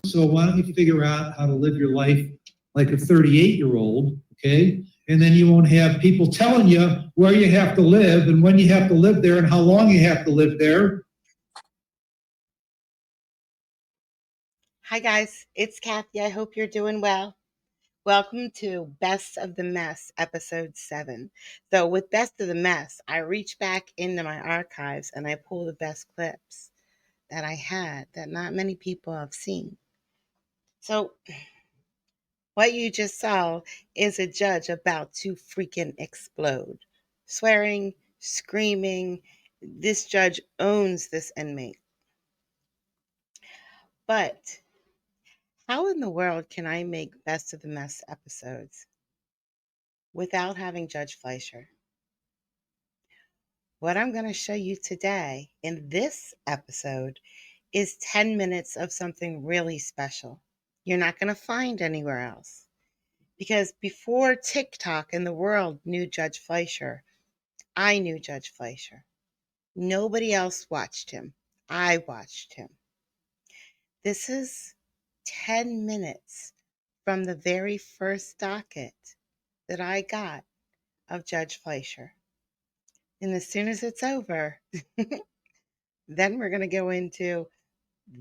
So why don't you figure out how to live your life like a 38-year-old, okay? And then you won't have people telling you where you have to live and when you have to live there and how long you have to live there. Hi guys, it's Kathy. I hope you're doing well. Welcome to Best of the Mess, episode 7. So with Best of the Mess, I reach back into my archives and I pull the best clips that I had that not many people have seen. So what you just saw is a judge about to freaking explode. Swearing, screaming. This judge owns this inmate. But how in the world can I make Best of the Mess episodes without having Judge Fleischer? What I'm going to show you today in this episode is 10 minutes of something really special. You're not going to find anywhere else. Because before TikTok and the world knew Judge Fleischer, I knew Judge Fleischer. Nobody else watched him. I watched him. This is 10 minutes from the very first docket that I got of Judge Fleischer. And as soon as it's over, then we're going to go into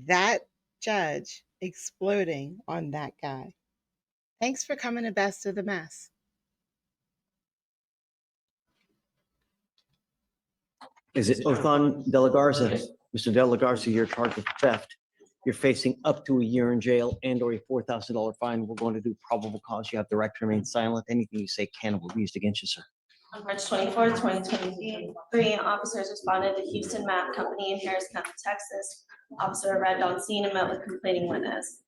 that judge exploding on that guy. Thanks for coming to Best of the Mess. Is it Othan De La Garza? Mr. De La Garza, you're charged with theft. You're facing up to a year in jail and or a $4,000 fine. We're going to do probable cause. You have the right to remain silent. Anything you say can will be used against you, sir. On March 24th, 2023, officers responded to Houston Map Company in Harris County, Texas. Officer arrived on scene and met with complaining witness.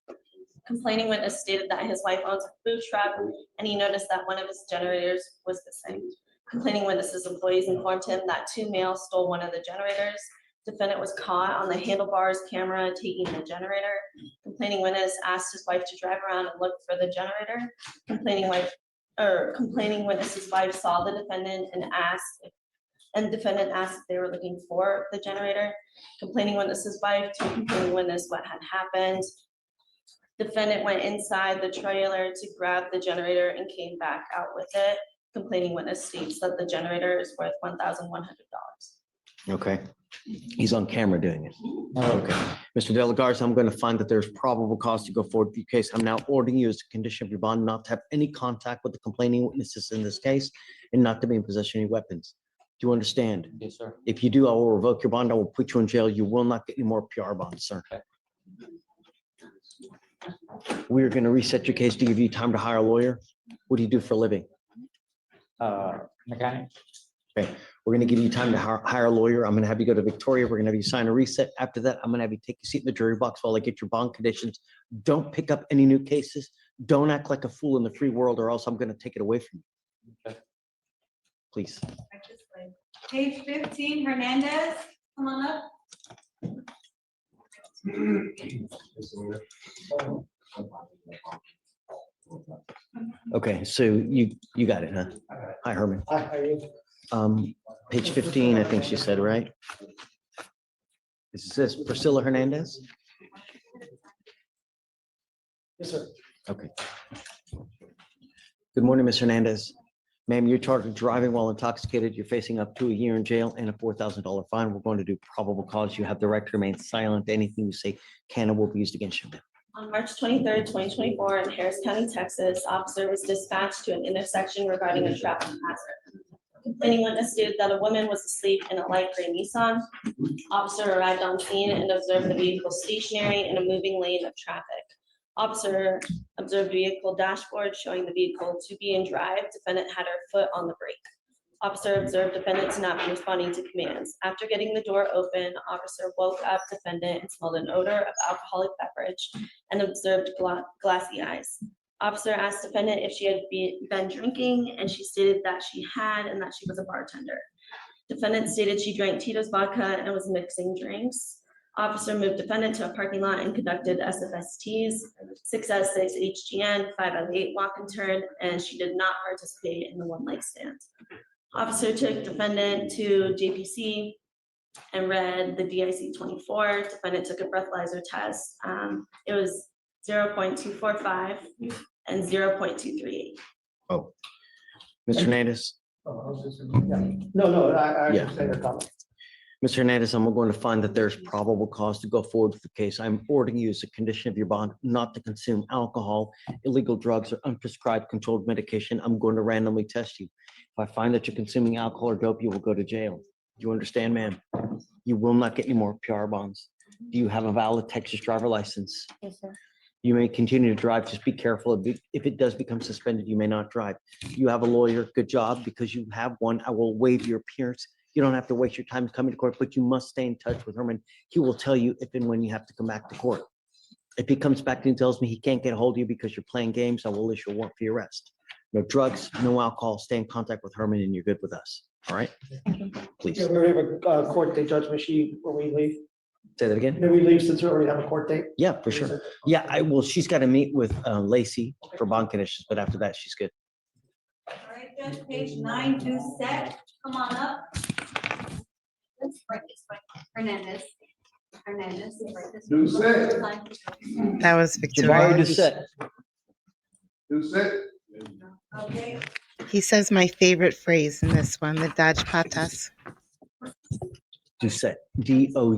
Complaining witness stated that his wife owns a food truck and he noticed that one of his generators was missing. Complaining witness's employees informed him that 2 males stole one of the generators. Defendant was caught on the handlebars camera taking the generator. Complaining witness asked his wife to drive around and look for the generator. Complaining witness's wife saw the defendant and defendant asked if they were looking for the generator. Complaining witness's wife told complaining witness what had happened. Defendant went inside the trailer to grab the generator and came back out with it. Complaining witness states that the generator is worth $1,100. Okay. He's on camera doing it. Okay. Mr. De La Garza, I'm going to find that there's probable cause to go forward with your case. I'm now ordering you as a condition of your bond not to have any contact with the complaining witnesses in this case and not to be in possession of any weapons. Do you understand? Yes, sir. If you do, I will revoke your bond. I will put you in jail. You will not get any more PR bonds, sir. Okay. We're going to reset your case to give you time to hire a lawyer. What do you do for a living? Mechanic. Okay, we're going to give you time to hire a lawyer. I'm going to have you go to Victoria. We're going to have you sign a reset. After that, I'm going to have you take a seat in the jury box while I get your bond conditions. Don't pick up any new cases. Don't act like a fool in the free world or else I'm going to take it away from you. Okay. Please. Page 15, Hernandez, come on up. Okay, so you got it, huh? Hi, Herman. Page 15, I think she said, right? Is this Priscilla Hernandez? Yes, sir. Okay. Good morning, Ms. Hernandez. Ma'am, you're charged with driving while intoxicated. You're facing up to a year in jail and a $4,000 fine. We're going to do probable cause. You have the right to remain silent. Anything you say can and will be used against you. On March 23rd, 2024, in Harris County, Texas, officer was dispatched to an intersection regarding a traffic hazard. Complaining witness stated that a woman was asleep in a light gray Nissan. Officer arrived on scene and observed the vehicle stationary in a moving lane of traffic. Officer observed vehicle dashboard showing the vehicle to be in drive. Defendant had her foot on the brake. Officer observed defendant to not be responding to commands. After getting the door open, officer woke up defendant and smelled an odor of alcoholic beverage and observed glassy eyes. Officer asked defendant if she had been drinking, and she stated that she had and that she was a bartender. Defendant stated she drank Tito's vodka and was mixing drinks. Officer moved defendant to a parking lot and conducted SFSTs, 6 out of 6 HGN, 5 out of 8 walk and turn, and she did not participate in the one leg stand. Officer took defendant to JPC and read the DIC-24. Defendant took a breathalyzer test. It was 0.245, and 0.238. Oh. Mr. Hernandez? No, I Yeah. was saying a comment. Mr. Hernandez, I'm going to find that there's probable cause to go forward with the case. I'm ordering you as a condition of your bond not to consume alcohol, illegal drugs, or unprescribed controlled medication. I'm going to randomly test you. If I find that you're consuming alcohol or dope, you will go to jail. Do you understand, ma'am? You will not get any more PR bonds. Do you have a valid Texas driver license? Yes, sir. You may continue to drive. Just be careful. If it does become suspended, you may not drive. You have a lawyer. Good job. Because you have one, I will waive your appearance. You don't have to waste your time coming to court, but you must stay in touch with Herman. He will tell you if and when you have to come back to court. If he comes back and tells me he can't get a hold of you because you're playing games, I will issue a warrant for your arrest. No drugs, no alcohol. Stay in contact with Herman and you're good with us. All right? Please. Yeah, we already have a court date, Judge Machine, when we leave. Say that again? Then we leave since we already have a court date. Yeah, for sure. Yeah, she's got to meet with Lacey for bond conditions, but after that, she's good. All right, Judge, page 9, Doucette, come on up. Let's break this way. Hernandez. Hernandez. Doucette. That was Jabari Victoria. Doucette. Okay, He says my favorite phrase in this one, the Dodge Patas. Doucette. Doucett.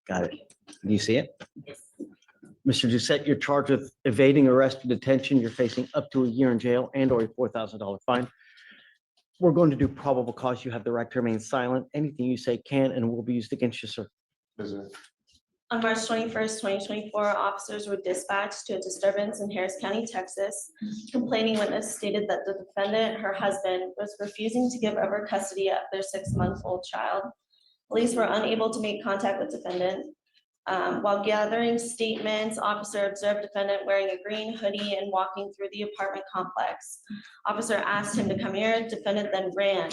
Got it. Do you see it? Mr. Doucette, you're charged with evading arrest or detention. You're facing up to a year in jail and or a $4,000 fine. We're going to do probable cause. You have the right to remain silent. Anything you say can and will be used against you, sir. On March 21st, 2024, officers were dispatched to a disturbance in Harris County, Texas. Complaining witness stated that the defendant, her husband, was refusing to give over custody of their 6-month-old child. Police were unable to make contact with defendant. While gathering statements, officer observed defendant wearing a green hoodie and walking through the apartment complex. Officer asked him to come here. Defendant then ran.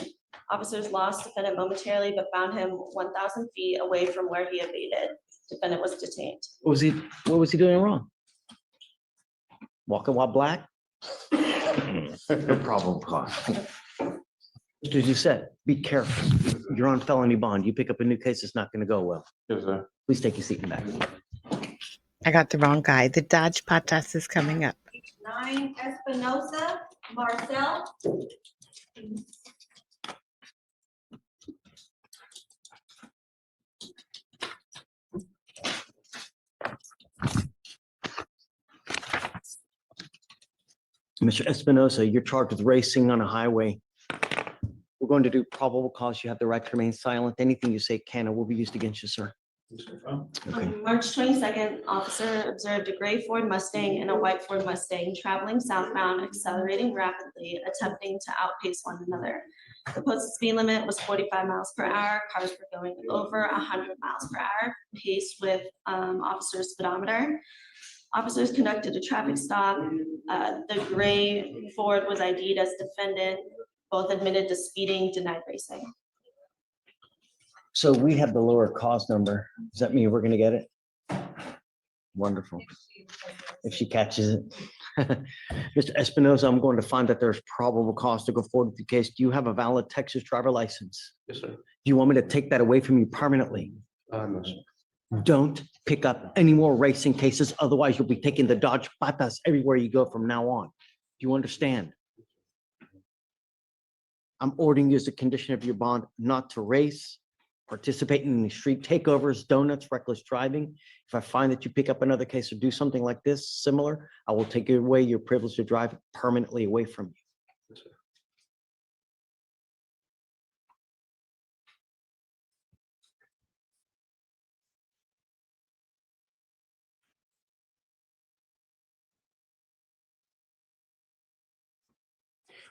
Officers lost defendant momentarily, but found him 1,000 feet away from where he evaded. Defendant was detained. What was he doing wrong? Walking while black? No probable cause. Mr. Doucette, be careful. You're on felony bond. You pick up a new case, it's not going to go well. Yes, sir. Please take your seat in the back. I got the wrong guy. The Dodge Patas is coming up. page 9, Espinosa, Marcel. Mr. Espinosa, you're charged with racing on a highway. We're going to do probable cause. You have the right to remain silent. Anything you say can and will be used against you, sir. Okay. On March 22nd, officer observed a gray Ford Mustang and a white Ford Mustang traveling southbound, accelerating rapidly, attempting to outpace one another. The posted speed limit was 45 miles per hour. Cars were going over 100 miles per hour, paced with officer's speedometer. Officers conducted a traffic stop. The gray Ford was ID'd as defendant. Both admitted to speeding, denied racing. So we have the lower cause number. Does that mean we're going to get it? Wonderful. If she catches it. Mr. Espinosa, I'm going to find that there's probable cause to go forward with the case. Do you have a valid Texas driver license? Yes, sir. Do you want me to take that away from you permanently? No, sir. Don't pick up any more racing cases. Otherwise, you'll be taking the Dodge Patas everywhere you go from now on. Do you understand? I'm ordering you as a condition of your bond not to race, participate in any street takeovers, donuts, reckless driving. If I find that you pick up another case or do something like this similar, I will take away your privilege to drive permanently away from you. Yes, sir.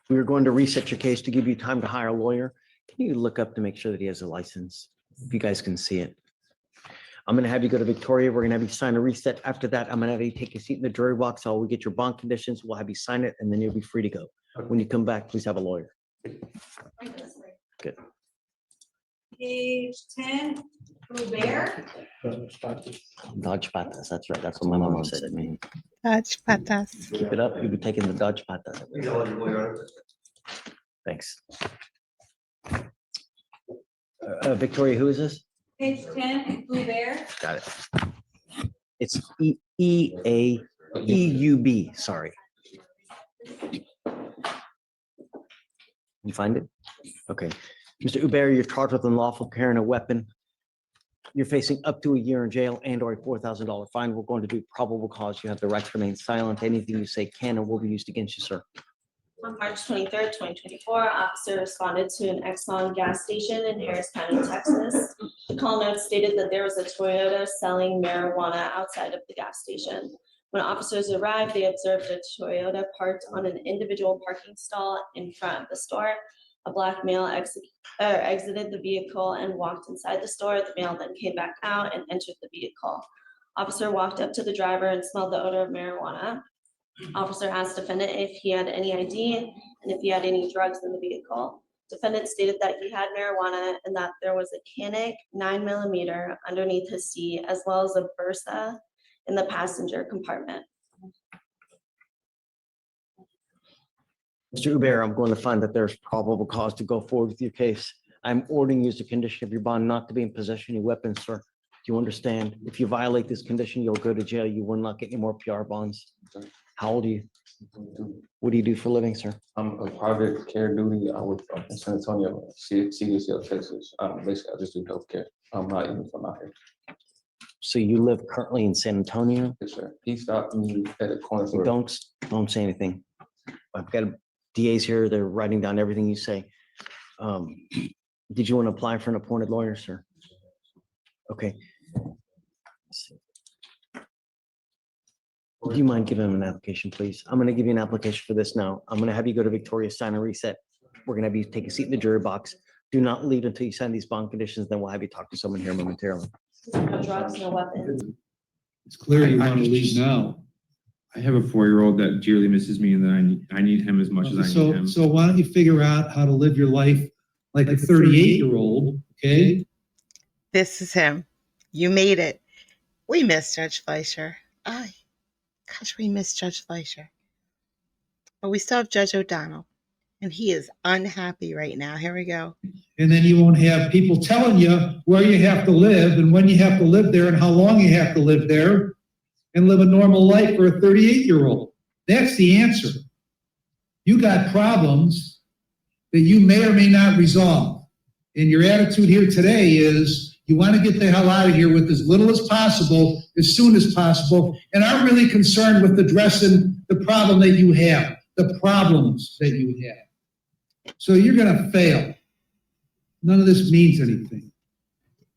We are going to reset your case to give you time to hire a lawyer. Can you look up to make sure that he has a license? If you guys can see it. I'm going to have you go to Victoria. We're going to have you sign a reset. After that, I'm going to have you take a seat in the jury box. So we get your bond conditions. We'll have you sign it and then you'll be free to go. When you come back, please have a lawyer. Good. Page 10, Hubert. Dodge Patas. That's right. That's what my mama said to me. Dodge Patas. Keep it up. You'll be taking the Dodge Patas. Thanks. Victoria, who is this? Page 10, Blue Bear. Got it. It's EUB, sorry. You find it? Okay. Mr. Uber, you're charged with unlawful carrying a weapon. You're facing up to a year in jail and or a $4,000 fine. We're going to do probable cause. You have the right to remain silent. Anything you say can and will be used against you, sir. On March 23rd, 2024, officer responded to an Exxon gas station in Harris County, Texas. The call note stated that there was a Toyota selling marijuana outside of the gas station. When officers arrived, they observed a Toyota parked on an individual parking stall in front of the store. A black male exited the vehicle and walked inside the store. The male then came back out and entered the vehicle. Officer walked up to the driver and smelled the odor of marijuana. Officer asked defendant if he had any ID and if he had any drugs in the vehicle. Defendant stated that he had marijuana and that there was a Canic 9mm underneath his seat, as well as a Versa in the passenger compartment. Mr. Uber, I'm going to find that there's probable cause to go forward with your case. I'm ordering you as a condition of your bond not to be in possession of weapons, sir. Do you understand? If you violate this condition, you'll go to jail. You will not get any more PR bonds. How old are you? What do you do for a living, sir? I'm a private care duty. I work in San Antonio, CDC, Texas. Basically, I just do healthcare. I'm not even from out here. So you live currently in San Antonio? Yes, sir. He stopped me at a corner store. Don't say anything. I've got DAs here. They're writing down everything you say. Did you want to apply for an appointed lawyer, sir? Okay. Do you mind giving him an application, please? I'm going to give you an application for this now. I'm going to have you go to Victoria, sign and reset. We're going to have you take a seat in the jury box. Do not leave until you sign these bond conditions. Then we'll have you talk to someone here momentarily. No drugs, no weapons. It's clear you want to leave now. I have a 4-year-old that dearly misses me and then I need him as much as I need him. So why don't you figure out how to live your life like a 38-year-old, okay? This is him. You made it. We miss Judge Fleischer. Gosh, we miss Judge Fleischer. But we still have Judge O'Donnell, and he is unhappy right now. Here we go. And then you won't have people telling you where you have to live and when you have to live there and how long you have to live there and live a normal life for a 38-year-old. That's the answer. You got problems that you may or may not resolve. And your attitude here today is you want to get the hell out of here with as little as possible, as soon as possible, and aren't really concerned with addressing the problem that you have, the problems that you have. So you're going to fail. None of this means anything.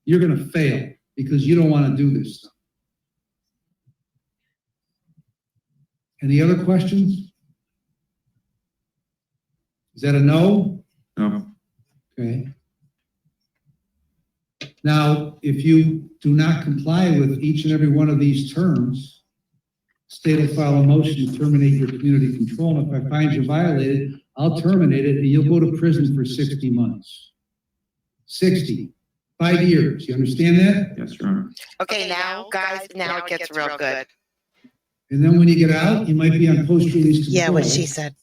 You're going to fail because you don't want to do this stuff. Any other questions? Is that a no? No. Okay. Now, if you do not comply with each and every one of these terms, state will file a motion to terminate your community control. And if I find you violated, I'll terminate it and you'll go to prison for 60 months. 5 years. You understand that? Yes, Your Honor. Okay, now, guys, now it gets real good. And then when you get out, you might be on post-release control. Yeah, what she said.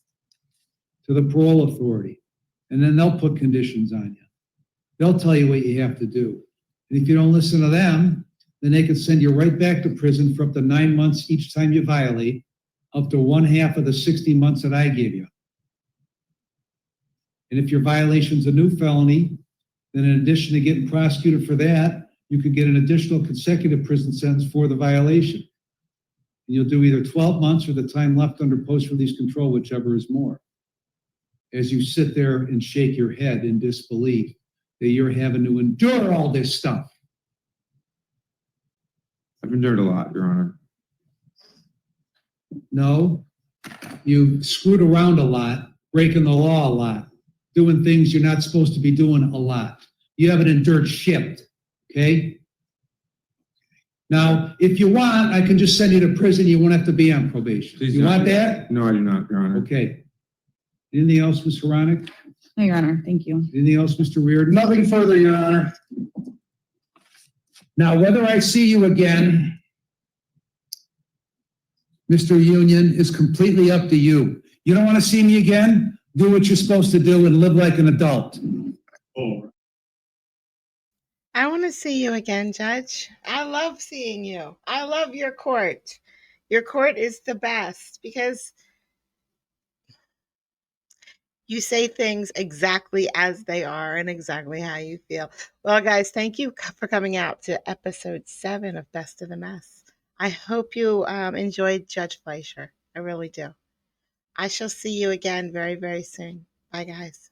To the parole authority. And then they'll put conditions on you. They'll tell you what you have to do. And if you don't listen to them, then they can send you right back to prison for up to 9 months each time you violate, up to 1/2 of the 60 months that I gave you. And if your violation's a new felony, then in addition to getting prosecuted for that, you could get an additional consecutive prison sentence for the violation. And you'll do either 12 months or the time left under post-release control, whichever is more. As you sit there and shake your head in disbelief that you're having to endure all this stuff. I've endured a lot, Your Honor. No, you screwed around a lot, breaking the law a lot, doing things you're not supposed to be doing a lot. You haven't endured shit, okay? Now, if you want, I can just send you to prison. You won't have to be on probation. Please You don't. want that? No, I do not, Your Honor. Okay. Anything else, Ms. Hronik? No, Your Honor, thank you. Anything else, Mr. Reardon? Nothing further, Your Honor. Now, whether I see you again, Mr. Union, is completely up to you. You don't want to see me again? Do what you're supposed to do and live like an adult. I want to see you again, Judge. I love seeing you. I love your court. Your court is the best because you say things exactly as they are and exactly how you feel. Well, guys, thank you for coming out to episode 7 of Best of the Mess. I hope you enjoyed Judge Fleischer. I really do. I shall see you again very, very soon. Bye, guys.